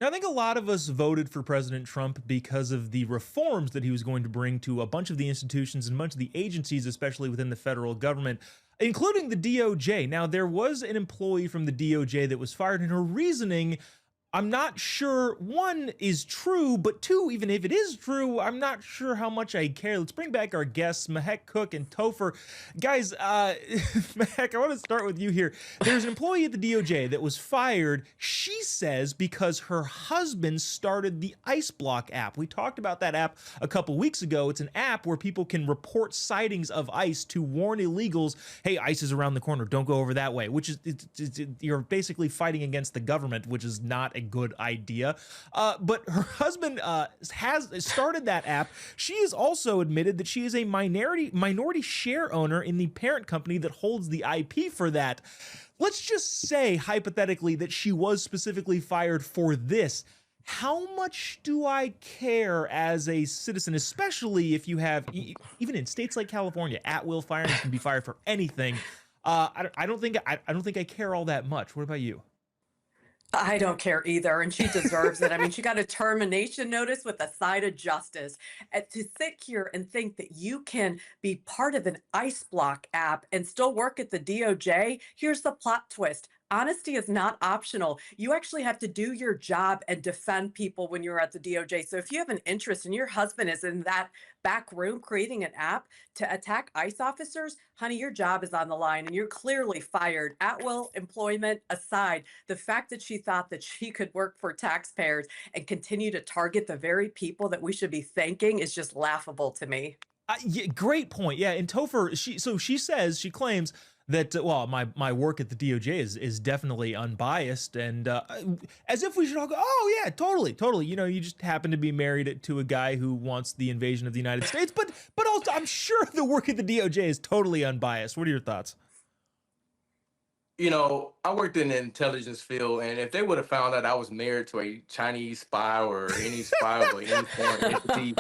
Now, I think a lot of us voted for President Trump because of the reforms that he was going to bring to a bunch of the institutions and a bunch of the agencies, especially within the federal government, including the DOJ. Now, there was an employee from the DOJ that was fired, and her reasoning, I'm not sure one is true, but two, even if it is true, I'm not sure how much I care. Let's bring back our guests, Mehek Cook and Topher. Guys, Mehek, I want to start with you here. There's an employee at the DOJ that was fired, she says, because her husband started the ICEBlock app. We talked about that app a couple weeks ago. It's an app where people can report sightings of ICE to warn illegals, hey, ICE is around the corner, don't go over that way, which is, you're basically fighting against the government, which is not a good idea. But her husband has started that app. She has also admitted that she is a minority share owner in the parent company that holds the IP for that. Let's just say, hypothetically, that she was specifically fired for this. How much do I care as a citizen, especially if you have, even in states like California, at-will firing, you can be fired for anything. I don't think I care all that much. What about you? I don't care either, and she deserves it. I mean, she got a termination notice with a side of justice. And to sit here and think that you can be part of an ICE block app and still work at the DOJ, here's the plot twist. Honesty is not optional. You actually have to do your job and defend people when you're at the DOJ. So if you have an interest and your husband is in that back room creating an app to attack ICE officers, honey, your job is on the line and you're clearly fired. At will employment aside, the fact that she thought that she could work for taxpayers and continue to target the very people that we should be thanking is just laughable to me. Yeah, great point. Yeah, and Topher, she claims that well, my work at the DOJ is definitely unbiased, and as if we should all go, oh yeah, totally. You know, you just happen to be married to a guy who wants the invasion of the United States, but also I'm sure the work at the DOJ is totally unbiased. What are your thoughts? I worked in the intelligence field, and if they would have found out I was married to a Chinese spy or any spy or any foreign entity,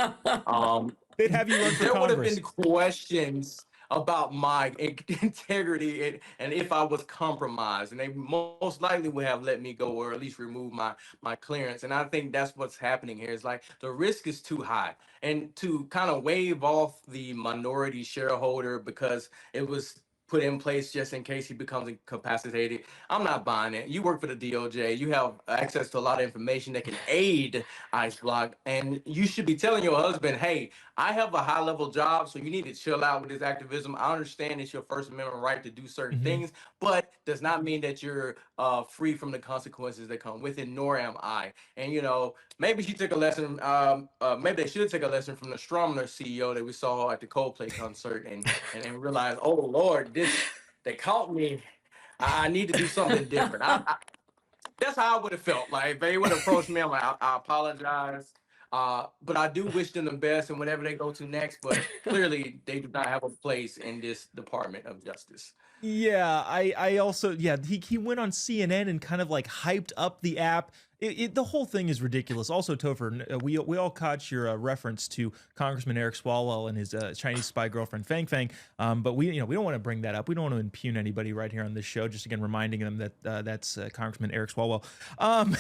um, They'd have you run for there would have Congress. been questions about my integrity and if I was compromised, and they most likely would have let me go or at least remove my clearance. And I think that's what's happening here. Is like the risk is too high, and to kind of waive off the minority shareholder because it was put in place just in case he becomes incapacitated. I'm not buying it. You work for the DOJ. You have access to a lot of information that can aid IceBlock, and you should be telling your husband, "Hey, I have a high-level job, so you need to chill out with this activism. I understand it's your First Amendment right to do certain Hmm. things, but does not mean that you're free from the consequences that come with it. Nor am I." And maybe she took a lesson. Maybe they should take a lesson from the Strumner CEO that we saw at the Coldplay concert, and realize, oh Lord, they caught me. I need to do something different. That's how I would have felt. Like if they would have approached me, I'm like, I apologize. But I do wish them the best and whatever they go to next. But clearly, they do not have a place in this Department of Justice. Yeah, I also, yeah, he went on CNN and kind of like hyped up the app. The whole thing is ridiculous. Also, Topher, we all caught your reference to Congressman Eric Swalwell and his Chinese spy girlfriend Fang Fang, but we don't want to bring that up. We don't want to impugn anybody right here on this show. Just again reminding them that that's Congressman Eric Swalwell. Um,